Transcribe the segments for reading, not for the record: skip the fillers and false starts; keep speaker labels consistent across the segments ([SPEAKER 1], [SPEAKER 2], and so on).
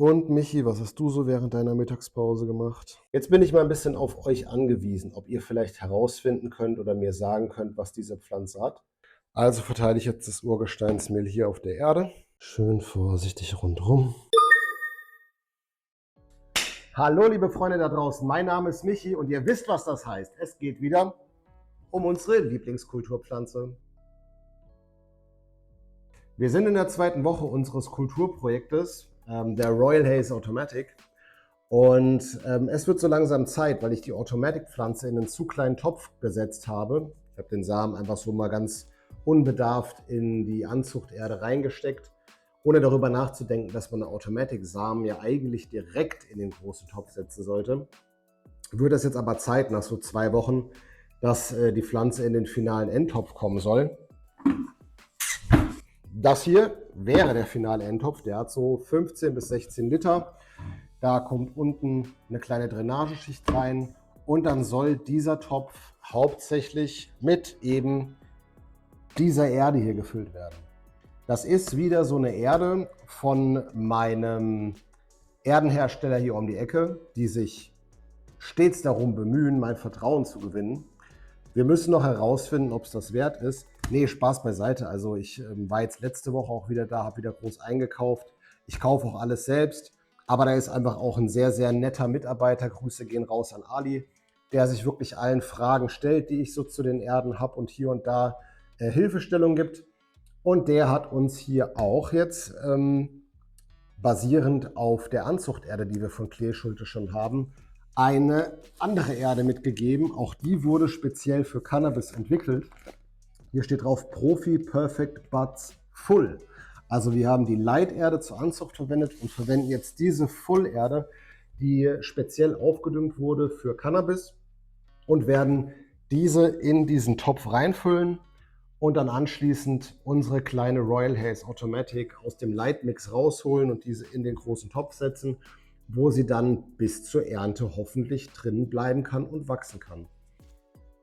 [SPEAKER 1] Und Michi, was hast du so während deiner Mittagspause gemacht? Jetzt bin ich mal ein bisschen auf euch angewiesen, ob ihr vielleicht herausfinden könnt oder mir sagen könnt, was diese Pflanze hat. Also verteile ich jetzt das Urgesteinsmehl hier auf der Erde. Schön vorsichtig rundherum. Hallo liebe Freunde da draußen, mein Name ist Michi und ihr wisst, was das heißt. Es geht wieder um unsere Lieblingskulturpflanze. Wir sind in der zweiten Woche unseres Kulturprojektes, der Royal Haze Automatic. Und es wird so langsam Zeit, weil ich die Automatic-Pflanze in einen zu kleinen Topf gesetzt habe. Ich habe den Samen einfach so mal ganz unbedarft in die Anzuchterde reingesteckt, ohne darüber nachzudenken, dass man eine Automatic-Samen ja eigentlich direkt in den großen Topf setzen sollte. Wird es jetzt aber Zeit, nach so 2 Wochen, dass die Pflanze in den finalen Endtopf kommen soll. Das hier wäre der finale Endtopf, der hat so 15 bis 16 Liter. Da kommt unten eine kleine Drainageschicht rein und dann soll dieser Topf hauptsächlich mit eben dieser Erde hier gefüllt werden. Das ist wieder so eine Erde von meinem Erdenhersteller hier um die Ecke, die sich stets darum bemühen, mein Vertrauen zu gewinnen. Wir müssen noch herausfinden, ob es das wert ist. Nee, Spaß beiseite. Also ich war jetzt letzte Woche auch wieder da, habe wieder groß eingekauft. Ich kaufe auch alles selbst. Aber da ist einfach auch ein sehr, sehr netter Mitarbeiter. Grüße gehen raus an Ali, der sich wirklich allen Fragen stellt, die ich so zu den Erden habe und hier und da Hilfestellung gibt. Und der hat uns hier auch jetzt basierend auf der Anzuchterde, die wir von Kleeschulte schon haben, eine andere Erde mitgegeben. Auch die wurde speziell für Cannabis entwickelt. Hier steht drauf Profi Perfect Buds Full. Also wir haben die Leiterde zur Anzucht verwendet und verwenden jetzt diese Full-Erde, die speziell aufgedüngt wurde für Cannabis, und werden diese in diesen Topf reinfüllen und dann anschließend unsere kleine Royal Haze Automatic aus dem Leitmix rausholen und diese in den großen Topf setzen, wo sie dann bis zur Ernte hoffentlich drin bleiben kann und wachsen kann.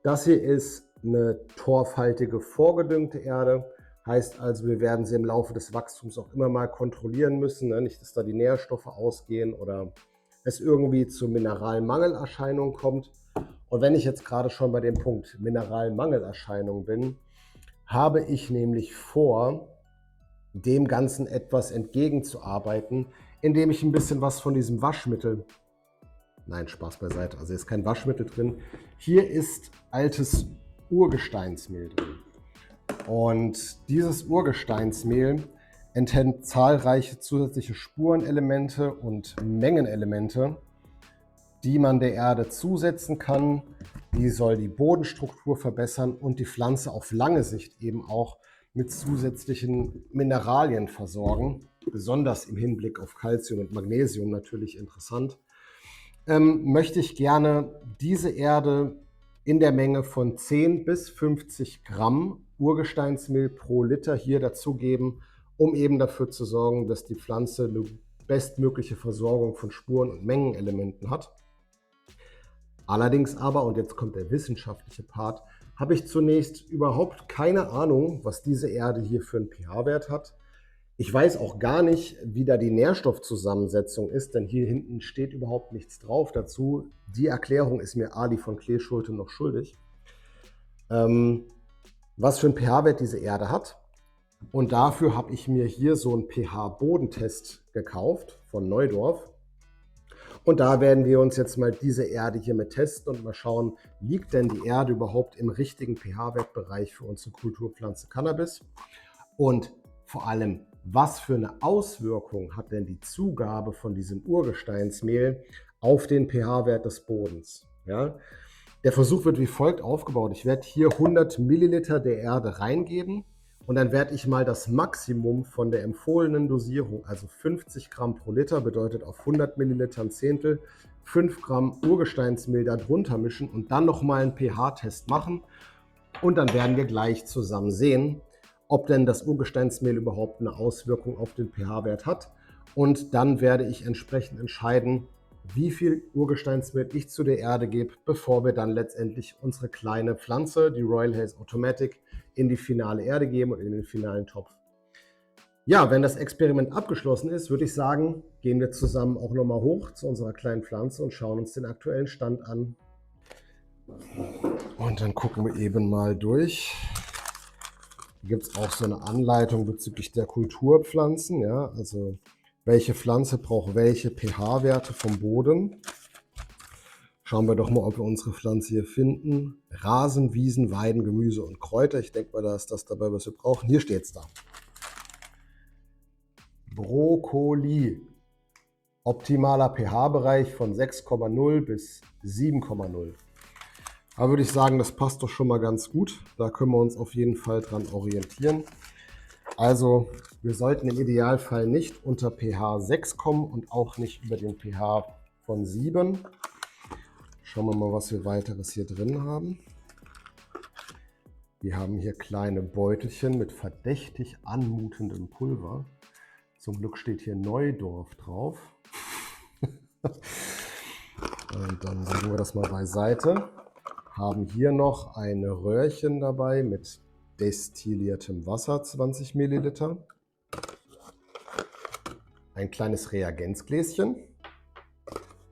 [SPEAKER 1] Das hier ist eine torfhaltige vorgedüngte Erde. Heißt also, wir werden sie im Laufe des Wachstums auch immer mal kontrollieren müssen. Ne? Nicht, dass da die Nährstoffe ausgehen oder es irgendwie zu Mineralmangelerscheinungen kommt. Und wenn ich jetzt gerade schon bei dem Punkt Mineralmangelerscheinung bin, habe ich nämlich vor, dem Ganzen etwas entgegenzuarbeiten, indem ich ein bisschen was von diesem Waschmittel, nein, Spaß beiseite, also ist kein Waschmittel drin, hier ist altes Urgesteinsmehl drin. Und dieses Urgesteinsmehl enthält zahlreiche zusätzliche Spurenelemente und Mengenelemente, die man der Erde zusetzen kann. Die soll die Bodenstruktur verbessern und die Pflanze auf lange Sicht eben auch mit zusätzlichen Mineralien versorgen. Besonders im Hinblick auf Calcium und Magnesium natürlich interessant. Möchte ich gerne diese Erde in der Menge von 10 bis 50 Gramm Urgesteinsmehl pro Liter hier dazugeben, um eben dafür zu sorgen, dass die Pflanze eine bestmögliche Versorgung von Spuren und Mengenelementen hat. Allerdings aber, und jetzt kommt der wissenschaftliche Part, habe ich zunächst überhaupt keine Ahnung, was diese Erde hier für einen pH-Wert hat. Ich weiß auch gar nicht, wie da die Nährstoffzusammensetzung ist, denn hier hinten steht überhaupt nichts drauf dazu. Die Erklärung ist mir Ali von Kleeschulte noch schuldig. Was für einen pH-Wert diese Erde hat. Und dafür habe ich mir hier so einen pH-Bodentest gekauft von Neudorf. Und da werden wir uns jetzt mal diese Erde hier mit testen und mal schauen, liegt denn die Erde überhaupt im richtigen pH-Wertbereich für unsere Kulturpflanze Cannabis? Und vor allem, was für eine Auswirkung hat denn die Zugabe von diesem Urgesteinsmehl auf den pH-Wert des Bodens? Ja? Der Versuch wird wie folgt aufgebaut. Ich werde hier 100 Milliliter der Erde reingeben und dann werde ich mal das Maximum von der empfohlenen Dosierung, also 50 Gramm pro Liter, bedeutet auf 100 Milliliter ein Zehntel, 5 Gramm Urgesteinsmehl darunter mischen und dann nochmal einen pH-Test machen. Und dann werden wir gleich zusammen sehen, ob denn das Urgesteinsmehl überhaupt eine Auswirkung auf den pH-Wert hat. Und dann werde ich entsprechend entscheiden, wie viel Urgesteinsmehl ich zu der Erde gebe, bevor wir dann letztendlich unsere kleine Pflanze, die Royal Haze Automatic, in die finale Erde geben und in den finalen Topf. Ja, wenn das Experiment abgeschlossen ist, würde ich sagen, gehen wir zusammen auch nochmal hoch zu unserer kleinen Pflanze und schauen uns den aktuellen Stand an. Und dann gucken wir eben mal durch. Hier gibt es auch so eine Anleitung bezüglich der Kulturpflanzen. Ja? Also welche Pflanze braucht welche pH-Werte vom Boden. Schauen wir doch mal, ob wir unsere Pflanze hier finden. Rasen, Wiesen, Weiden, Gemüse und Kräuter. Ich denke mal, da ist das dabei, was wir brauchen. Hier steht es da. Brokkoli. Optimaler pH-Bereich von 6,0 bis 7,0. Da würde ich sagen, das passt doch schon mal ganz gut. Da können wir uns auf jeden Fall dran orientieren. Also wir sollten im Idealfall nicht unter pH 6 kommen und auch nicht über den pH von 7. Schauen wir mal, was wir weiteres hier drin haben. Wir haben hier kleine Beutelchen mit verdächtig anmutendem Pulver. Zum Glück steht hier Neudorf drauf. Und dann legen wir das mal beiseite. Haben hier noch ein Röhrchen dabei mit destilliertem Wasser, 20 Milliliter. Ein kleines Reagenzgläschen.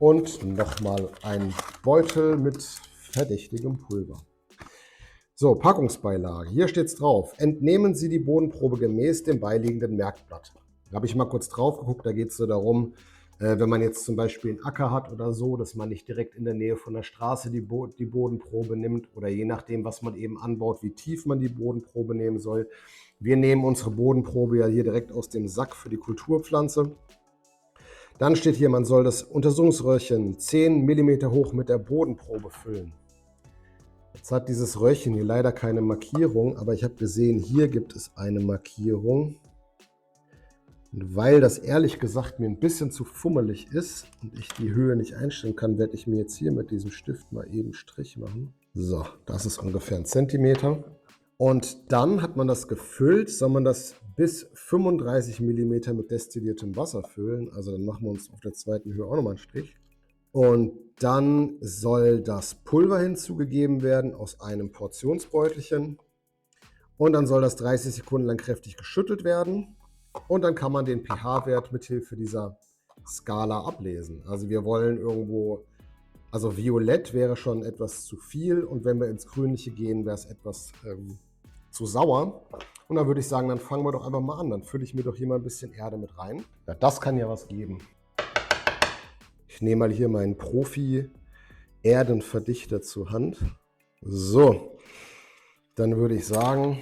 [SPEAKER 1] Und nochmal ein Beutel mit verdächtigem Pulver. So, Packungsbeilage. Hier steht es drauf. Entnehmen Sie die Bodenprobe gemäß dem beiliegenden Merkblatt. Da habe ich mal kurz drauf geguckt. Da geht es so darum, wenn man jetzt zum Beispiel einen Acker hat oder so, dass man nicht direkt in der Nähe von der Straße die Bodenprobe nimmt oder je nachdem, was man eben anbaut, wie tief man die Bodenprobe nehmen soll. Wir nehmen unsere Bodenprobe ja hier direkt aus dem Sack für die Kulturpflanze. Dann steht hier, man soll das Untersuchungsröhrchen 10 mm hoch mit der Bodenprobe füllen. Jetzt hat dieses Röhrchen hier leider keine Markierung, aber ich habe gesehen, hier gibt es eine Markierung. Und weil das ehrlich gesagt mir ein bisschen zu fummelig ist und ich die Höhe nicht einstellen kann, werde ich mir jetzt hier mit diesem Stift mal eben einen Strich machen. So, das ist ungefähr 1 Zentimeter. Und dann hat man das gefüllt, soll man das bis 35 mm mit destilliertem Wasser füllen. Also dann machen wir uns auf der zweiten Höhe auch nochmal einen Strich. Und dann soll das Pulver hinzugegeben werden aus einem Portionsbeutelchen. Und dann soll das 30 Sekunden lang kräftig geschüttelt werden. Und dann kann man den pH-Wert mithilfe dieser Skala ablesen. Also wir wollen irgendwo, also violett wäre schon etwas zu viel und wenn wir ins Grünliche gehen, wäre es etwas zu sauer. Und dann würde ich sagen, dann fangen wir doch einfach mal an. Dann fülle ich mir doch hier mal ein bisschen Erde mit rein. Ja, das kann ja was geben. Ich nehme mal hier meinen Profi-Erdenverdichter zur Hand. So, dann würde ich sagen,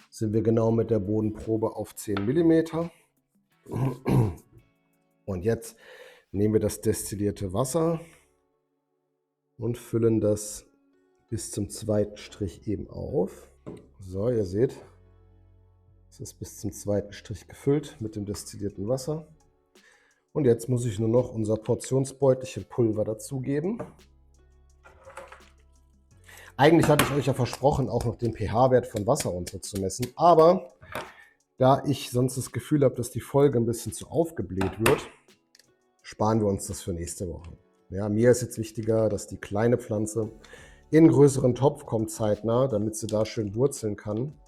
[SPEAKER 1] sind wir genau mit der Bodenprobe auf 10 mm. Und jetzt nehmen wir das destillierte Wasser und füllen das bis zum zweiten Strich eben auf. So, ihr seht, es ist bis zum zweiten Strich gefüllt mit dem destillierten Wasser. Und jetzt muss ich nur noch unser Portionsbeutelchen Pulver dazugeben. Eigentlich hatte ich euch ja versprochen, auch noch den pH-Wert von Wasser und so zu messen. Aber da ich sonst das Gefühl habe, dass die Folge ein bisschen zu aufgebläht wird, sparen wir uns das für nächste Woche. Ja, mir ist jetzt wichtiger, dass die kleine Pflanze in einen größeren Topf kommt zeitnah, damit sie da schön wurzeln kann.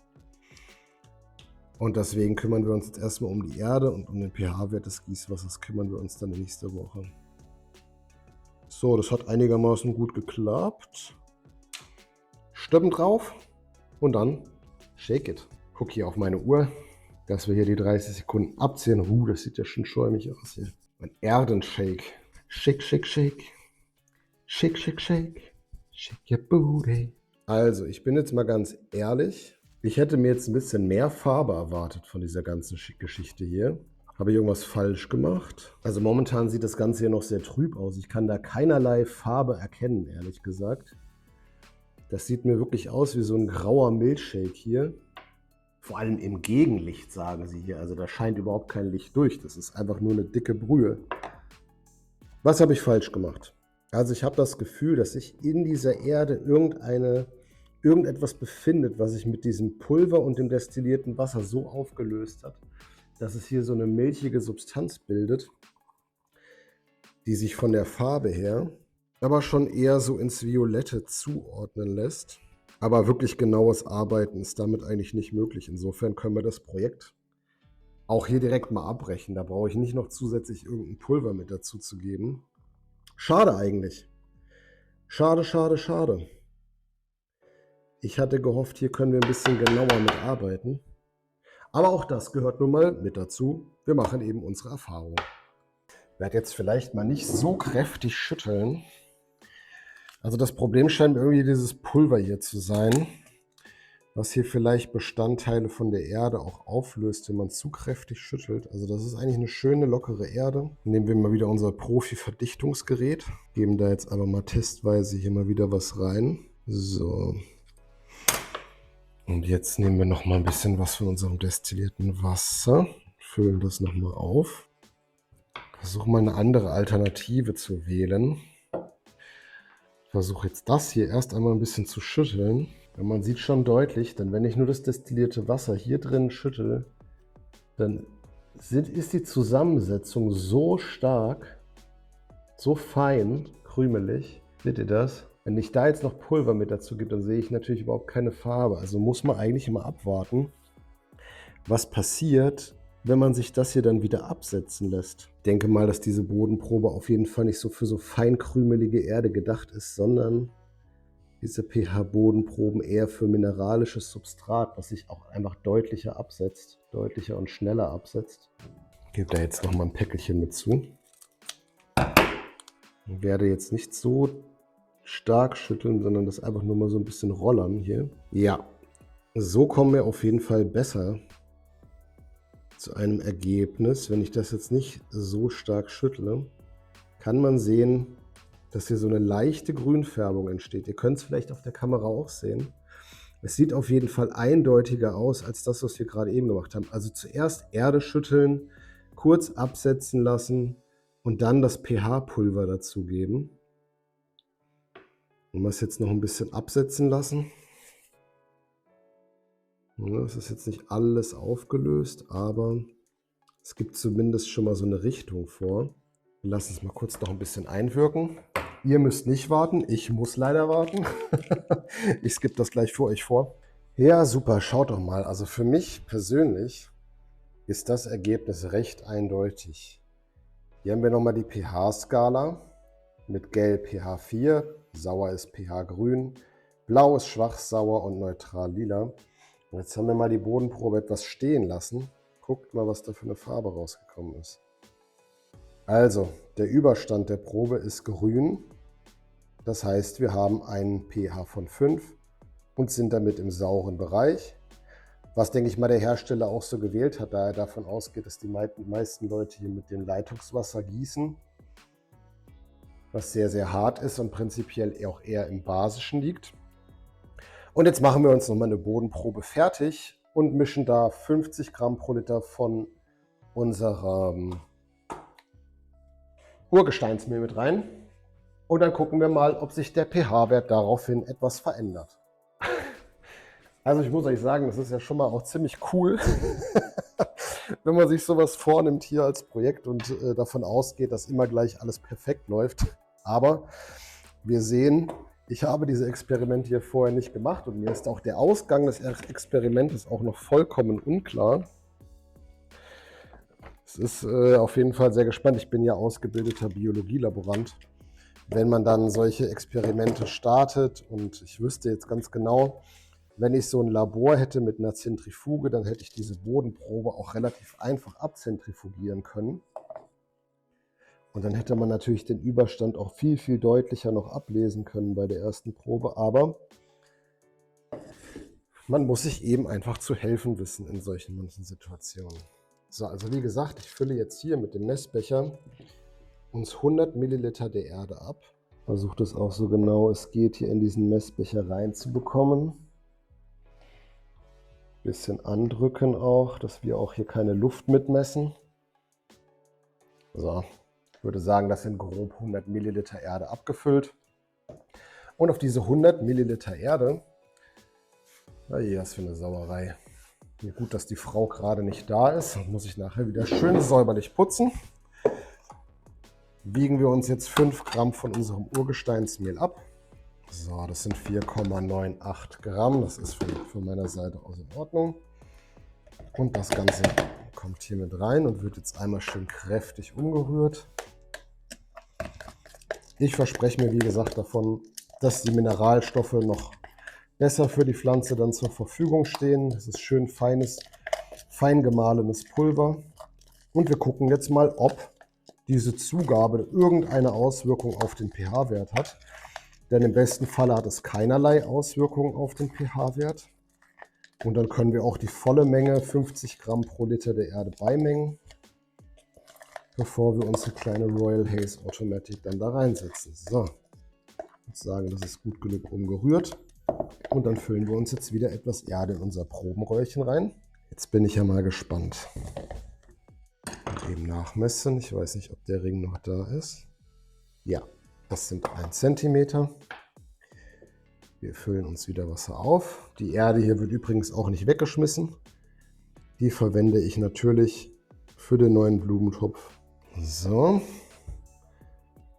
[SPEAKER 1] Und deswegen kümmern wir uns jetzt erstmal um die Erde und um den pH-Wert des Gießwassers kümmern wir uns dann nächste Woche. So, das hat einigermaßen gut geklappt. Stöppen drauf und dann shake it. Guck hier auf meine Uhr, dass wir hier die 30 Sekunden abzählen. Das sieht ja schon schäumig aus hier. Ein Erdenshake. Shake, shake, shake. Shake, shake, shake. Shake your booty. Also, ich bin jetzt mal ganz ehrlich. Ich hätte mir jetzt ein bisschen mehr Farbe erwartet von dieser ganzen Geschichte hier. Habe ich irgendwas falsch gemacht? Also momentan sieht das Ganze hier noch sehr trüb aus. Ich kann da keinerlei Farbe erkennen, ehrlich gesagt. Das sieht mir wirklich aus wie so ein grauer Milchshake hier. Vor allem im Gegenlicht, sagen sie hier. Also da scheint überhaupt kein Licht durch. Das ist einfach nur eine dicke Brühe. Was habe ich falsch gemacht? Also ich habe das Gefühl, dass sich in dieser Erde irgendetwas befindet, was sich mit diesem Pulver und dem destillierten Wasser so aufgelöst hat, dass es hier so eine milchige Substanz bildet, die sich von der Farbe her aber schon eher so ins Violette zuordnen lässt. Aber wirklich genaues Arbeiten ist damit eigentlich nicht möglich. Insofern können wir das Projekt Auch hier direkt mal abbrechen. Da brauche ich nicht noch zusätzlich irgendein Pulver mit dazu zu geben. Schade eigentlich. Schade, schade, schade. Ich hatte gehofft, hier können wir ein bisschen genauer mit arbeiten. Aber auch das gehört nun mal mit dazu. Wir machen eben unsere Erfahrung. Ich werde jetzt vielleicht mal nicht so kräftig schütteln. Also das Problem scheint irgendwie dieses Pulver hier zu sein, was hier vielleicht Bestandteile von der Erde auch auflöst, wenn man zu kräftig schüttelt. Also das ist eigentlich eine schöne, lockere Erde. Nehmen wir mal wieder unser Profi-Verdichtungsgerät. Geben da jetzt aber mal testweise hier mal wieder was rein. So. Und jetzt nehmen wir noch mal ein bisschen was von unserem destillierten Wasser. Füllen das noch mal auf. Versuche mal eine andere Alternative zu wählen. Ich versuche jetzt das hier erst einmal ein bisschen zu schütteln. Und man sieht schon deutlich, denn wenn ich nur das destillierte Wasser hier drin schüttel, dann ist die Zusammensetzung so stark, so fein, krümelig. Seht ihr das? Wenn ich da jetzt noch Pulver mit dazu gebe, dann sehe ich natürlich überhaupt keine Farbe. Also muss man eigentlich immer abwarten, was passiert, wenn man sich das hier dann wieder absetzen lässt. Ich denke mal, dass diese Bodenprobe auf jeden Fall nicht so für so feinkrümelige Erde gedacht ist, sondern diese pH-Bodenproben eher für mineralisches Substrat, was sich auch einfach deutlicher absetzt, deutlicher und schneller absetzt. Ich gebe da jetzt noch mal ein Päckelchen mit zu. Ich werde jetzt nicht so stark schütteln, sondern das einfach nur mal so ein bisschen rollern hier. Ja, so kommen wir auf jeden Fall besser zu einem Ergebnis. Wenn ich das jetzt nicht so stark schüttle, kann man sehen, dass hier so eine leichte Grünfärbung entsteht. Ihr könnt es vielleicht auf der Kamera auch sehen. Es sieht auf jeden Fall eindeutiger aus, als das, was wir gerade eben gemacht haben. Also zuerst Erde schütteln, kurz absetzen lassen und dann das pH-Pulver dazugeben. Und das jetzt noch ein bisschen absetzen lassen. Es ist jetzt nicht alles aufgelöst, aber es gibt zumindest schon mal so eine Richtung vor. Wir lassen es mal kurz noch ein bisschen einwirken. Ihr müsst nicht warten, ich muss leider warten. Ich skippe das gleich für euch vor. Ja, super, schaut doch mal. Also für mich persönlich ist das Ergebnis recht eindeutig. Hier haben wir nochmal die pH-Skala mit Gelb pH 4, Sauer ist pH Grün, Blau ist schwach sauer und neutral lila. Und jetzt haben wir mal die Bodenprobe etwas stehen lassen. Guckt mal, was da für eine Farbe rausgekommen ist. Also, der Überstand der Probe ist grün. Das heißt, wir haben einen pH von 5 und sind damit im sauren Bereich. Was, denke ich mal, der Hersteller auch so gewählt hat, da er davon ausgeht, dass die meisten Leute hier mit dem Leitungswasser gießen. Was sehr, sehr hart ist und prinzipiell auch eher im Basischen liegt. Und jetzt machen wir uns nochmal eine Bodenprobe fertig und mischen da 50 Gramm pro Liter von unserem Urgesteinsmehl mit rein. Und dann gucken wir mal, ob sich der pH-Wert daraufhin etwas verändert. Also ich muss euch sagen, das ist ja schon mal auch ziemlich cool, wenn man sich sowas vornimmt hier als Projekt und davon ausgeht, dass immer gleich alles perfekt läuft. Aber wir sehen, ich habe diese Experimente hier vorher nicht gemacht und mir ist auch der Ausgang des Experimentes auch noch vollkommen unklar. Es ist auf jeden Fall sehr gespannt. Ich bin ja ausgebildeter Biologielaborant. Wenn man dann solche Experimente startet und ich wüsste jetzt ganz genau, wenn ich so ein Labor hätte mit einer Zentrifuge, dann hätte ich diese Bodenprobe auch relativ einfach abzentrifugieren können. Und dann hätte man natürlich den Überstand auch viel, viel deutlicher noch ablesen können bei der ersten Probe. Aber man muss sich eben einfach zu helfen wissen in solchen manchen Situationen. So, also wie gesagt, ich fülle jetzt hier mit dem Messbecher uns 100 Milliliter der Erde ab. Versuche das auch so genau es geht hier in diesen Messbecher reinzubekommen. Bisschen andrücken auch, dass wir auch hier keine Luft mitmessen. So, ich würde sagen, das sind grob 100 Milliliter Erde abgefüllt. Und auf diese 100 Milliliter Erde, was für eine Sauerei. Ja, gut, dass die Frau gerade nicht da ist, dann muss ich nachher wieder schön säuberlich putzen. Wiegen wir uns jetzt 5 Gramm von unserem Urgesteinsmehl ab. So, das sind 4,98 Gramm. Das ist von meiner Seite aus in Ordnung. Und das Ganze kommt hier mit rein und wird jetzt einmal schön kräftig umgerührt. Ich verspreche mir, wie gesagt, davon, dass die Mineralstoffe noch besser für die Pflanze dann zur Verfügung stehen. Das ist schön feines, fein gemahlenes Pulver. Und wir gucken jetzt mal, ob diese Zugabe irgendeine Auswirkung auf den pH-Wert hat. Denn im besten Falle hat es keinerlei Auswirkungen auf den pH-Wert. Und dann können wir auch die volle Menge, 50 Gramm pro Liter der Erde beimengen, bevor wir unsere kleine Royal Haze Automatic dann da reinsetzen. So, ich würde sagen, das ist gut genug umgerührt. Und dann füllen wir uns jetzt wieder etwas Erde in unser Probenröhrchen rein. Jetzt bin ich ja mal gespannt. Eben nachmessen. Ich weiß nicht, ob der Ring noch da ist. Ja, das sind 1 cm. Wir füllen uns wieder Wasser auf. Die Erde hier wird übrigens auch nicht weggeschmissen. Die verwende ich natürlich für den neuen Blumentopf. So,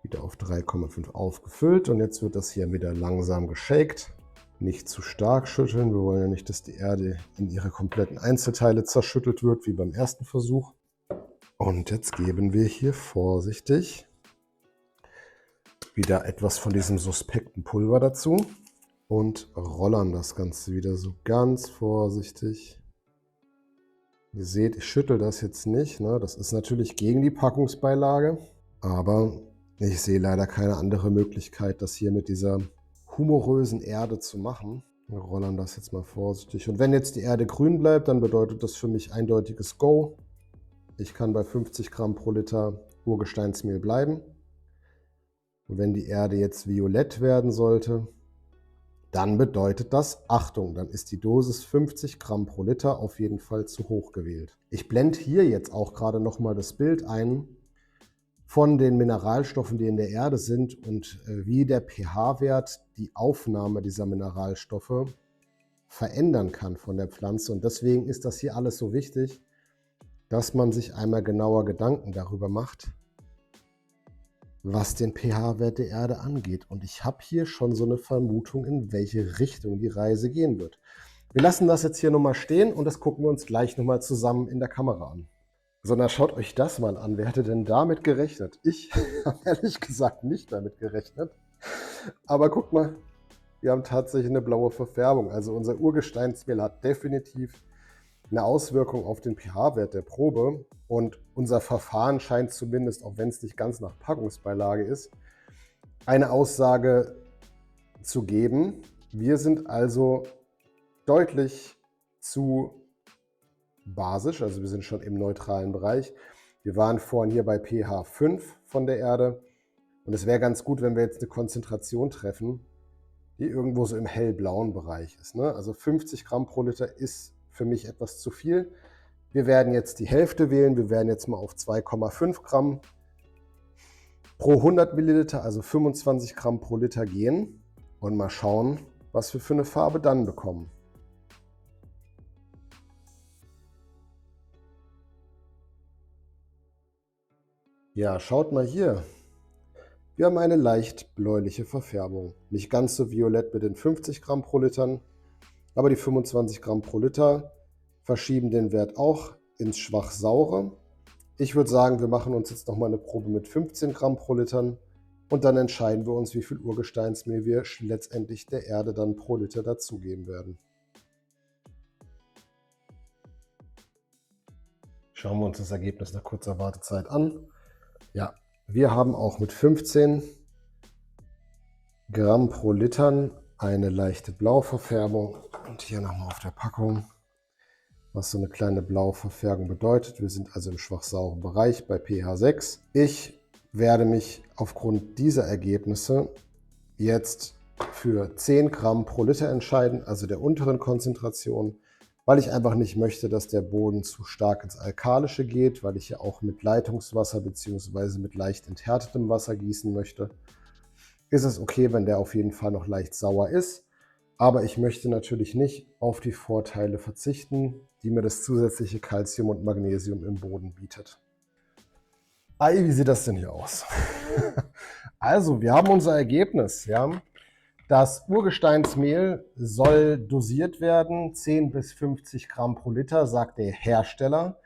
[SPEAKER 1] wieder auf 3,5 aufgefüllt und jetzt wird das hier wieder langsam geshakt. Nicht zu stark schütteln. Wir wollen ja nicht, dass die Erde in ihre kompletten Einzelteile zerschüttelt wird, wie beim ersten Versuch. Und jetzt geben wir hier vorsichtig wieder etwas von diesem suspekten Pulver dazu und rollern das Ganze wieder so ganz vorsichtig. Ihr seht, ich schüttel das jetzt nicht, ne? Das ist natürlich gegen die Packungsbeilage, aber ich sehe leider keine andere Möglichkeit, das hier mit dieser humorösen Erde zu machen. Wir rollern das jetzt mal vorsichtig. Und wenn jetzt die Erde grün bleibt, dann bedeutet das für mich eindeutiges Go. Ich kann bei 50 Gramm pro Liter Urgesteinsmehl bleiben. Und wenn die Erde jetzt violett werden sollte, dann bedeutet das, Achtung, dann ist die Dosis 50 Gramm pro Liter auf jeden Fall zu hoch gewählt. Ich blende hier jetzt auch gerade nochmal das Bild ein von den Mineralstoffen, die in der Erde sind und wie der pH-Wert die Aufnahme dieser Mineralstoffe verändern kann von der Pflanze. Und deswegen ist das hier alles so wichtig, dass man sich einmal genauer Gedanken darüber macht, was den pH-Wert der Erde angeht. Und ich habe hier schon so eine Vermutung, in welche Richtung die Reise gehen wird. Wir lassen das jetzt hier nochmal stehen und das gucken wir uns gleich nochmal zusammen in der Kamera an. Sondern schaut euch das mal an. Wer hätte denn damit gerechnet? Ich habe ehrlich gesagt nicht damit gerechnet. Aber guckt mal, wir haben tatsächlich eine blaue Verfärbung. Also unser Urgesteinsmehl hat definitiv eine Auswirkung auf den pH-Wert der Probe. Und unser Verfahren scheint zumindest, auch wenn es nicht ganz nach Packungsbeilage ist, eine Aussage zu geben. Wir sind also deutlich zu basisch, also wir sind schon im neutralen Bereich. Wir waren vorhin hier bei pH 5 von der Erde und es wäre ganz gut, wenn wir jetzt eine Konzentration treffen, die irgendwo so im hellblauen Bereich ist, ne? Also 50 Gramm pro Liter ist für mich etwas zu viel. Wir werden jetzt die Hälfte wählen, wir werden jetzt mal auf 2,5 Gramm pro 100 Milliliter, also 25 Gramm pro Liter gehen und mal schauen, was wir für eine Farbe dann bekommen. Ja, schaut mal hier. Wir haben eine leicht bläuliche Verfärbung. Nicht ganz so violett mit den 50 Gramm pro Litern, aber die 25 Gramm pro Liter verschieben den Wert auch ins schwach saure. Ich würde sagen, wir machen uns jetzt nochmal eine Probe mit 15 Gramm pro Litern und dann entscheiden wir uns, wie viel Urgesteinsmehl wir letztendlich der Erde dann pro Liter dazugeben werden. Schauen wir uns das Ergebnis nach kurzer Wartezeit an. Ja, wir haben auch mit 15 Gramm pro Litern eine leichte Blauverfärbung. Und hier nochmal auf der Packung, was so eine kleine blaue Verfärbung bedeutet. Wir sind also im schwach sauren Bereich bei pH 6. Ich werde mich aufgrund dieser Ergebnisse jetzt für 10 Gramm pro Liter entscheiden, also der unteren Konzentration, weil ich einfach nicht möchte, dass der Boden zu stark ins Alkalische geht, weil ich ja auch mit Leitungswasser bzw. mit leicht enthärtetem Wasser gießen möchte. Ist es okay, wenn der auf jeden Fall noch leicht sauer ist, aber ich möchte natürlich nicht auf die Vorteile verzichten, die mir das zusätzliche Calcium und Magnesium im Boden bietet. Ei, wie sieht das denn hier aus? Also, wir haben unser Ergebnis. Ja? Das Urgesteinsmehl soll dosiert werden, 10 bis 50 Gramm pro Liter, sagt der Hersteller.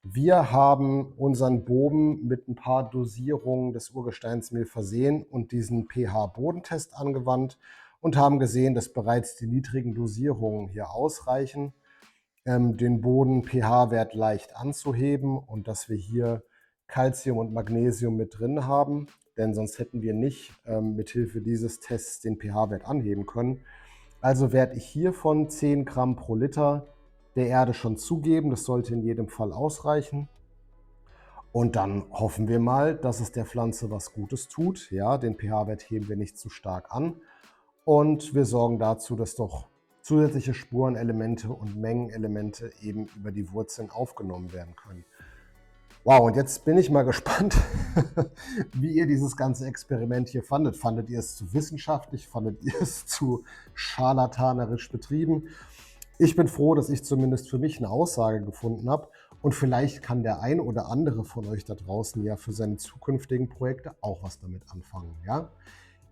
[SPEAKER 1] Wir haben unseren Boden mit ein paar Dosierungen des Urgesteinsmehl versehen und diesen pH-Bodentest angewandt und haben gesehen, dass bereits die niedrigen Dosierungen hier ausreichen, den Boden-pH-Wert leicht anzuheben und dass wir hier Calcium und Magnesium mit drin haben, denn sonst hätten wir nicht mithilfe dieses Tests den pH-Wert anheben können. Also werde ich hiervon 10 Gramm pro Liter der Erde schon zugeben. Das sollte in jedem Fall ausreichen. Und dann hoffen wir mal, dass es der Pflanze was Gutes tut. Ja, den pH-Wert heben wir nicht zu stark an. Und wir sorgen dazu, dass doch zusätzliche Spurenelemente und Mengenelemente eben über die Wurzeln aufgenommen werden können. Wow, und jetzt bin ich mal gespannt, wie ihr dieses ganze Experiment hier fandet. Fandet ihr es zu wissenschaftlich? Fandet ihr es zu scharlatanerisch betrieben? Ich bin froh, dass ich zumindest für mich eine Aussage gefunden habe. Und vielleicht kann der ein oder andere von euch da draußen ja für seine zukünftigen Projekte auch was damit anfangen. Ja?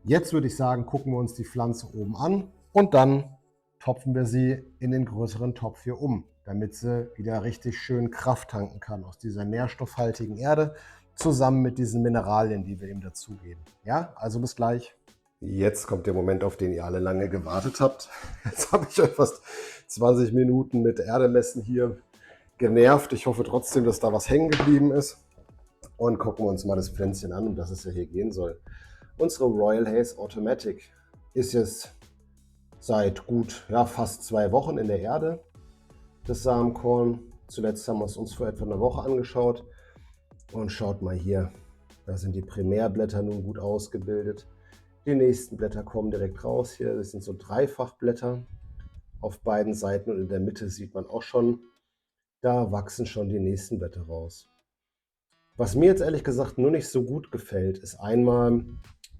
[SPEAKER 1] Jetzt würde ich sagen, gucken wir uns die Pflanze oben an und dann topfen wir sie in den größeren Topf hier um, damit sie wieder richtig schön Kraft tanken kann aus dieser nährstoffhaltigen Erde zusammen mit diesen Mineralien, die wir ihm dazugeben. Ja, also bis gleich. Jetzt kommt der Moment, auf den ihr alle lange gewartet habt. Jetzt habe ich euch fast 20 Minuten mit Erdemessen hier genervt. Ich hoffe trotzdem, dass da was hängen geblieben ist. Und gucken wir uns mal das Pflänzchen an, um das es ja hier gehen soll. Unsere Royal Haze Automatic ist jetzt seit gut fast 2 Wochen in der Erde, das Samenkorn. Zuletzt haben wir es uns vor etwa einer Woche angeschaut. Und schaut mal hier, da sind die Primärblätter nun gut ausgebildet. Die nächsten Blätter kommen direkt raus hier. Das sind so Dreifachblätter auf beiden Seiten und in der Mitte sieht man auch schon, da wachsen schon die nächsten Blätter raus. Was mir jetzt ehrlich gesagt nur nicht so gut gefällt, ist einmal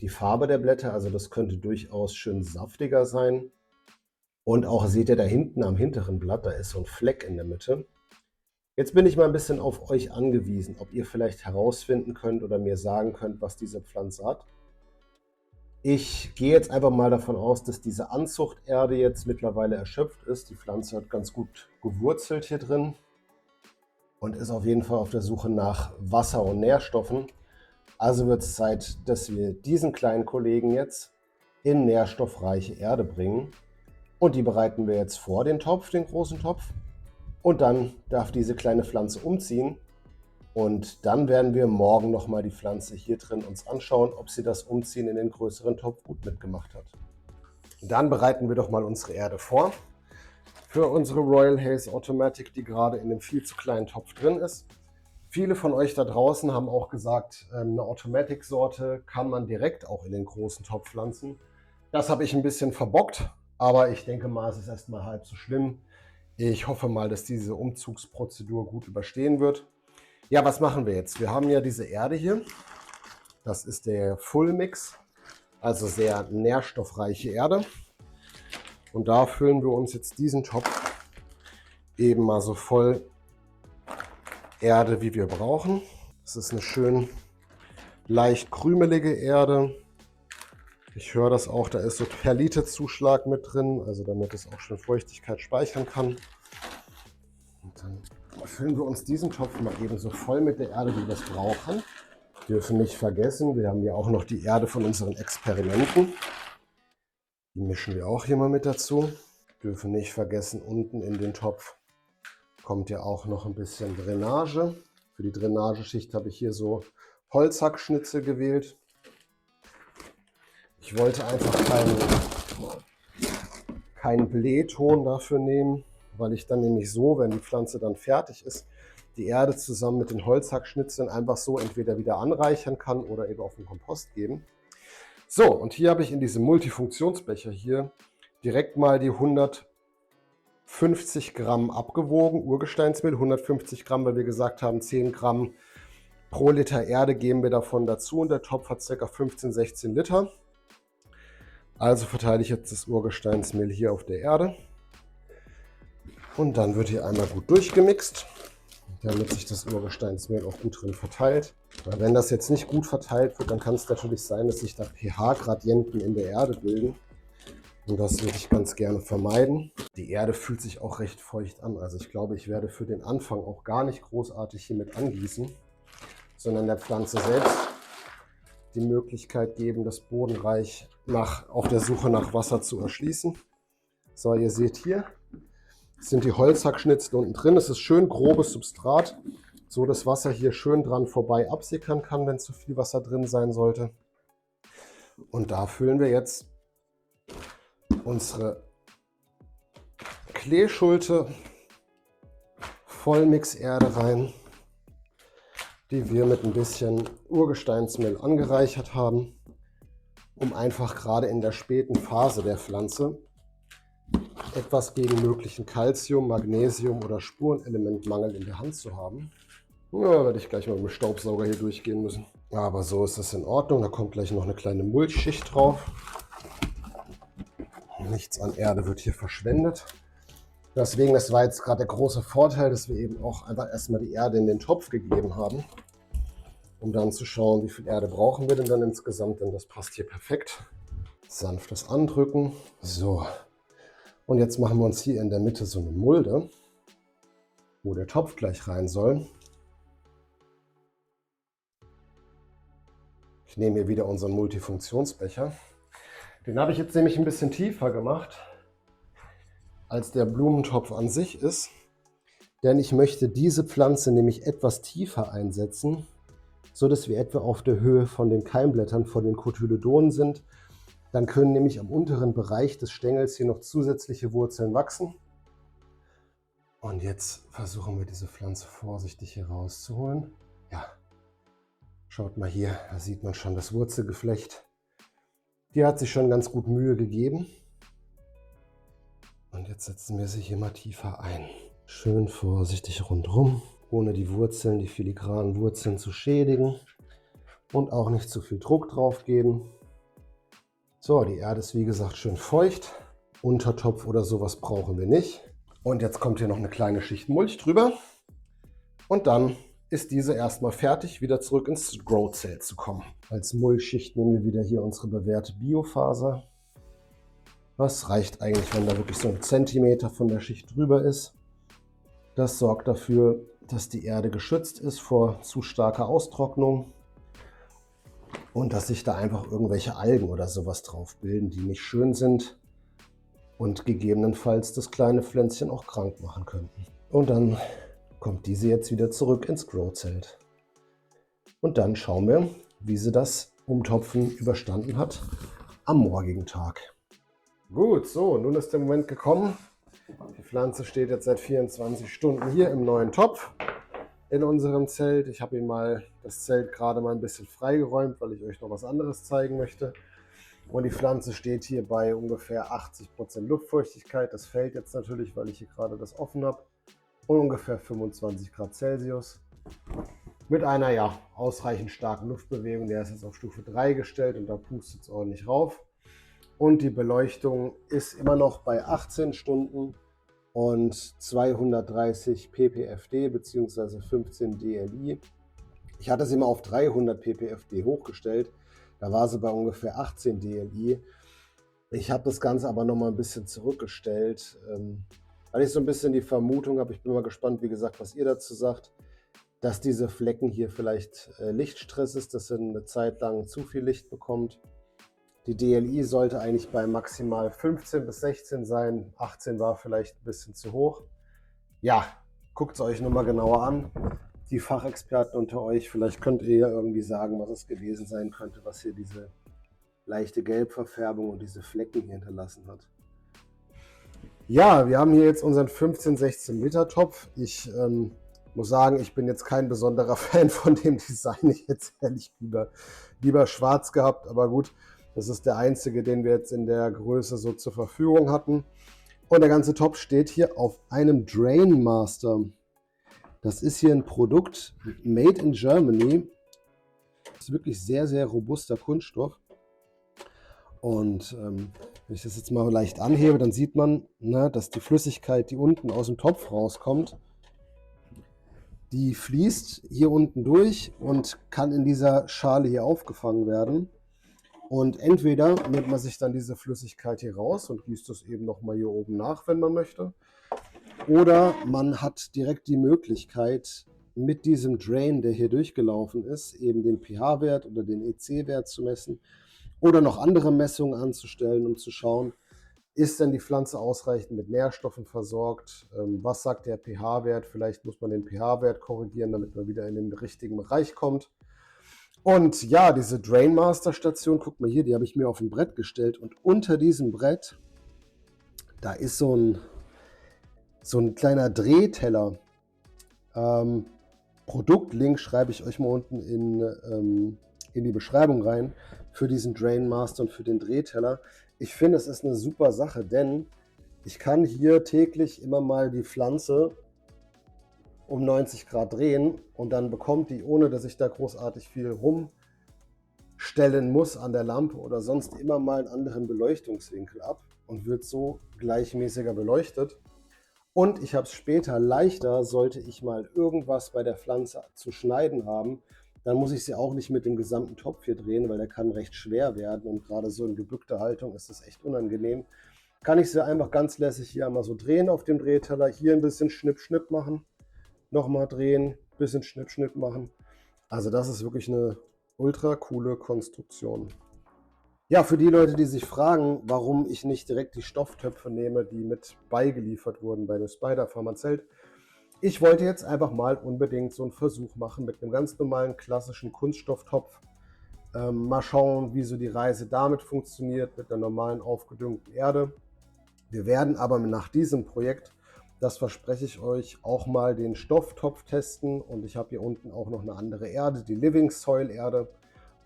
[SPEAKER 1] die Farbe der Blätter. Also das könnte durchaus schön saftiger sein. Und auch seht ihr da hinten am hinteren Blatt, da ist so ein Fleck in der Mitte. Jetzt bin ich mal ein bisschen auf euch angewiesen, ob ihr vielleicht herausfinden könnt oder mir sagen könnt, was diese Pflanze hat. Ich gehe jetzt einfach mal davon aus, dass diese Anzuchterde jetzt mittlerweile erschöpft ist. Die Pflanze hat ganz gut gewurzelt hier drin und ist auf jeden Fall auf der Suche nach Wasser und Nährstoffen. Also wird es Zeit, dass wir diesen kleinen Kollegen jetzt in nährstoffreiche Erde bringen. Und die bereiten wir jetzt vor, den Topf, den großen Topf. Und dann darf diese kleine Pflanze umziehen. Und dann werden wir morgen nochmal die Pflanze hier drin uns anschauen, ob sie das Umziehen in den größeren Topf gut mitgemacht hat. Dann bereiten wir doch mal unsere Erde vor für unsere Royal Haze Automatic, die gerade in einem viel zu kleinen Topf drin ist. Viele von euch da draußen haben auch gesagt, eine Automatic-Sorte kann man direkt auch in den großen Topf pflanzen. Das habe ich ein bisschen verbockt, aber ich denke mal, es ist erstmal halb so schlimm. Ich hoffe mal, dass diese Umzugsprozedur gut überstehen wird. Ja, was machen wir jetzt? Wir haben ja diese Erde hier. Das ist der Full Mix, also sehr nährstoffreiche Erde. Und da füllen wir uns jetzt diesen Topf eben mal so voll Erde, wie wir brauchen. Das ist eine schön leicht krümelige Erde. Ich höre das auch, da ist so Perlite-Zuschlag mit drin, also damit es auch schön Feuchtigkeit speichern kann. Und dann füllen wir uns diesen Topf mal eben so voll mit der Erde, wie wir es brauchen. Wir dürfen nicht vergessen, wir haben ja auch noch die Erde von unseren Experimenten. Die mischen wir auch hier mal mit dazu. Wir dürfen nicht vergessen, unten in den Topf kommt ja auch noch ein bisschen Drainage. Für die Drainageschicht habe ich hier so Holzhackschnitzel gewählt. Ich wollte einfach keinen Blähton dafür nehmen, weil ich dann nämlich so, wenn die Pflanze dann fertig ist, die Erde zusammen mit den Holzhackschnitzeln einfach so entweder wieder anreichern kann oder eben auf den Kompost geben. So, und hier habe ich in diesem Multifunktionsbecher hier direkt mal die 150 Gramm abgewogen, Urgesteinsmehl, 150 Gramm, weil wir gesagt haben, 10 Gramm pro Liter Erde geben wir davon dazu und der Topf hat ca. 15-16 Liter. Also verteile ich jetzt das Urgesteinsmehl hier auf der Erde. Und dann wird hier einmal gut durchgemixt, damit sich das Urgesteinsmehl auch gut drin verteilt. Weil wenn das jetzt nicht gut verteilt wird, dann kann es natürlich sein, dass sich da pH-Gradienten in der Erde bilden. Und das würde ich ganz gerne vermeiden. Die Erde fühlt sich auch recht feucht an. Also ich glaube, ich werde für den Anfang auch gar nicht großartig hiermit angießen, sondern der Pflanze selbst die Möglichkeit geben, das Bodenreich auf der Suche nach Wasser zu erschließen. So, ihr seht hier, sind die Holzhackschnitzel unten drin. Es ist schön grobes Substrat, so dass Wasser hier schön dran vorbei absickern kann, wenn zu viel Wasser drin sein sollte. Und da füllen wir jetzt unsere Kleeschulte Vollmixerde rein, die wir mit ein bisschen Urgesteinsmehl angereichert haben, um einfach gerade in der späten Phase der Pflanze etwas gegen möglichen Calcium-, Magnesium- oder Spurenelementmangel in der Hand zu haben. Ja, werde ich gleich mal mit dem Staubsauger hier durchgehen müssen. Aber so ist das in Ordnung. Da kommt gleich noch eine kleine Mulchschicht drauf. Nichts an Erde wird hier verschwendet. Deswegen, das war jetzt gerade der große Vorteil, dass wir eben auch einfach erstmal die Erde in den Topf gegeben haben, um dann zu schauen, wie viel Erde brauchen wir denn dann insgesamt, denn das passt hier perfekt. Sanftes Andrücken. So. Und jetzt machen wir uns hier in der Mitte so eine Mulde, wo der Topf gleich rein soll. Ich nehme hier wieder unseren Multifunktionsbecher. Den habe ich jetzt nämlich ein bisschen tiefer gemacht, als der Blumentopf an sich ist. Denn ich möchte diese Pflanze nämlich etwas tiefer einsetzen, so dass wir etwa auf der Höhe von den Keimblättern, von den Cotyledonen sind. Dann können nämlich am unteren Bereich des Stängels hier noch zusätzliche Wurzeln wachsen. Und jetzt versuchen wir diese Pflanze vorsichtig hier rauszuholen. Ja, schaut mal hier, da sieht man schon das Wurzelgeflecht. Die hat sich schon ganz gut Mühe gegeben. Und jetzt setzen wir sie hier mal tiefer ein. Schön vorsichtig rundherum, ohne die Wurzeln, die filigranen Wurzeln zu schädigen. Und auch nicht zu viel Druck drauf geben. So, die Erde ist wie gesagt schön feucht. Untertopf oder sowas brauchen wir nicht. Und jetzt kommt hier noch eine kleine Schicht Mulch drüber. Und dann ist diese erstmal fertig, wieder zurück ins Grow-Zelt zu kommen. Als Mulchschicht nehmen wir wieder hier unsere bewährte Biofaser. Das reicht eigentlich, wenn da wirklich so 1 Zentimeter von der Schicht drüber ist. Das sorgt dafür, dass die Erde geschützt ist vor zu starker Austrocknung. Und dass sich da einfach irgendwelche Algen oder sowas drauf bilden, die nicht schön sind und gegebenenfalls das kleine Pflänzchen auch krank machen könnten. Und dann kommt diese jetzt wieder zurück ins Grow-Zelt. Und dann schauen wir, wie sie das Umtopfen überstanden hat am morgigen Tag. Gut, so, nun ist der Moment gekommen. Die Pflanze steht jetzt seit 24 Stunden hier im neuen Topf in unserem Zelt. Ich habe das Zelt gerade mal ein bisschen freigeräumt, weil ich euch noch was anderes zeigen möchte. Und die Pflanze steht hier bei ungefähr 80% Luftfeuchtigkeit. Das fällt jetzt natürlich, weil ich hier gerade das offen habe. Und ungefähr 25 Grad Celsius. Mit einer ausreichend starken Luftbewegung. Der ist jetzt auf Stufe 3 gestellt und da pustet es ordentlich rauf. Und die Beleuchtung ist immer noch bei 18 Stunden und 230 ppfd bzw. 15 dLi. Ich hatte sie mal auf 300 ppfd hochgestellt. Da war sie bei ungefähr 18 dLi. Ich habe das Ganze aber noch mal ein bisschen zurückgestellt, weil ich so ein bisschen die Vermutung habe, ich bin mal gespannt, wie gesagt, was ihr dazu sagt, dass diese Flecken hier vielleicht Lichtstress ist, dass er eine Zeit lang zu viel Licht bekommt. Die DLI sollte eigentlich bei maximal 15 bis 16 sein. 18 war vielleicht ein bisschen zu hoch. Ja, guckt es euch nochmal genauer an. Die Fachexperten unter euch, vielleicht könnt ihr ja irgendwie sagen, was es gewesen sein könnte, was hier diese leichte Gelbverfärbung und diese Flecken hier hinterlassen hat. Ja, wir haben hier jetzt unseren 15-16 Liter Topf. Ich muss sagen, ich bin jetzt kein besonderer Fan von dem Design. Ich hätte es ehrlich lieber schwarz gehabt, aber gut. Das ist der einzige, den wir jetzt in der Größe so zur Verfügung hatten. Und der ganze Topf steht hier auf einem Drain Master. Das ist hier ein Produkt made in Germany. Das ist wirklich sehr, sehr robuster Kunststoff. Und wenn ich das jetzt mal leicht anhebe, dann sieht man, dass die Flüssigkeit, die unten aus dem Topf rauskommt, die fließt hier unten durch und kann in dieser Schale hier aufgefangen werden. Und entweder nimmt man sich dann diese Flüssigkeit hier raus und gießt es eben nochmal hier oben nach, wenn man möchte. Oder man hat direkt die Möglichkeit, mit diesem Drain, der hier durchgelaufen ist, eben den pH-Wert oder den EC-Wert zu messen oder noch andere Messungen anzustellen, um zu schauen, ist denn die Pflanze ausreichend mit Nährstoffen versorgt? Was sagt der pH-Wert? Vielleicht muss man den pH-Wert korrigieren, damit man wieder in den richtigen Bereich kommt. Und ja, diese Drainmaster-Station, guck mal hier, die habe ich mir auf ein Brett gestellt. Und unter diesem Brett, da ist so ein kleiner Drehteller. Produktlink schreibe ich euch mal unten in die Beschreibung rein für diesen Drainmaster und für den Drehteller. Ich finde, es ist eine super Sache, denn ich kann hier täglich immer mal die Pflanze um 90 Grad drehen und dann bekommt die, ohne dass ich da großartig viel rumstellen muss an der Lampe oder sonst, immer mal einen anderen Beleuchtungswinkel ab und wird so gleichmäßiger beleuchtet. Und ich habe es später leichter, sollte ich mal irgendwas bei der Pflanze zu schneiden haben, dann muss ich sie auch nicht mit dem gesamten Topf hier drehen, weil der kann recht schwer werden und gerade so in gebückter Haltung ist das echt unangenehm. Kann ich sie einfach ganz lässig hier einmal so drehen auf dem Drehteller, hier ein bisschen Schnipp, Schnipp machen, nochmal drehen, bisschen Schnipp, Schnipp machen. Also das ist wirklich eine ultra coole Konstruktion. Ja, für die Leute, die sich fragen, warum ich nicht direkt die Stofftöpfe nehme, die mit beigeliefert wurden bei der Spider Pharmazelt. Ich wollte jetzt einfach mal unbedingt so einen Versuch machen mit einem ganz normalen klassischen Kunststofftopf. Mal schauen, wie so die Reise damit funktioniert, mit einer normalen aufgedüngten Erde. Wir werden aber nach diesem Projekt, das verspreche ich euch, auch mal den Stofftopf testen. Und ich habe hier unten auch noch eine andere Erde, die Living Soil Erde.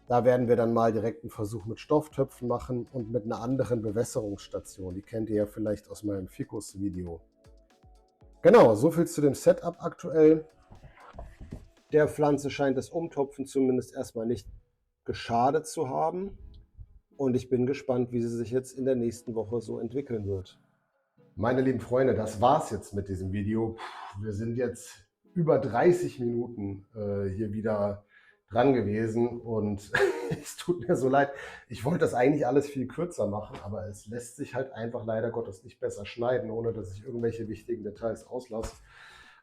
[SPEAKER 1] Da werden wir dann mal direkt einen Versuch mit Stofftöpfen machen und mit einer anderen Bewässerungsstation. Die kennt ihr ja vielleicht aus meinem Ficus-Video. Genau, so viel zu dem Setup aktuell. Der Pflanze scheint das Umtopfen zumindest erstmal nicht geschadet zu haben. Und ich bin gespannt, wie sie sich jetzt in der nächsten Woche so entwickeln wird. Meine lieben Freunde, das war's jetzt mit diesem Video. Wir sind jetzt über 30 Minuten hier wieder dran gewesen und es tut mir so leid. Ich wollte das eigentlich alles viel kürzer machen, aber es lässt sich halt einfach leider Gottes nicht besser schneiden, ohne dass ich irgendwelche wichtigen Details auslasse.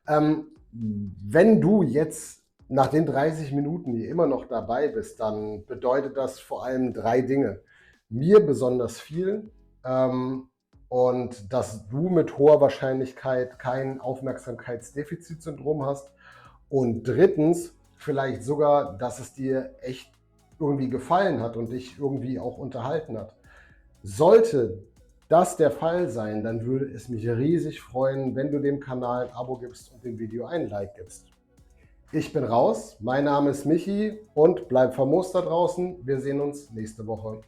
[SPEAKER 1] Wenn du jetzt nach den 30 Minuten hier immer noch dabei bist, dann bedeutet das vor allem 3 Dinge. Mir besonders viel und dass du mit hoher Wahrscheinlichkeit kein Aufmerksamkeitsdefizitsyndrom hast. Und drittens, vielleicht sogar, dass es dir echt irgendwie gefallen hat und dich irgendwie auch unterhalten hat. Sollte das der Fall sein, dann würde es mich riesig freuen, wenn du dem Kanal ein Abo gibst und dem Video ein Like gibst. Ich bin raus, mein Name ist Michi und bleib famos da draußen. Wir sehen uns nächste Woche.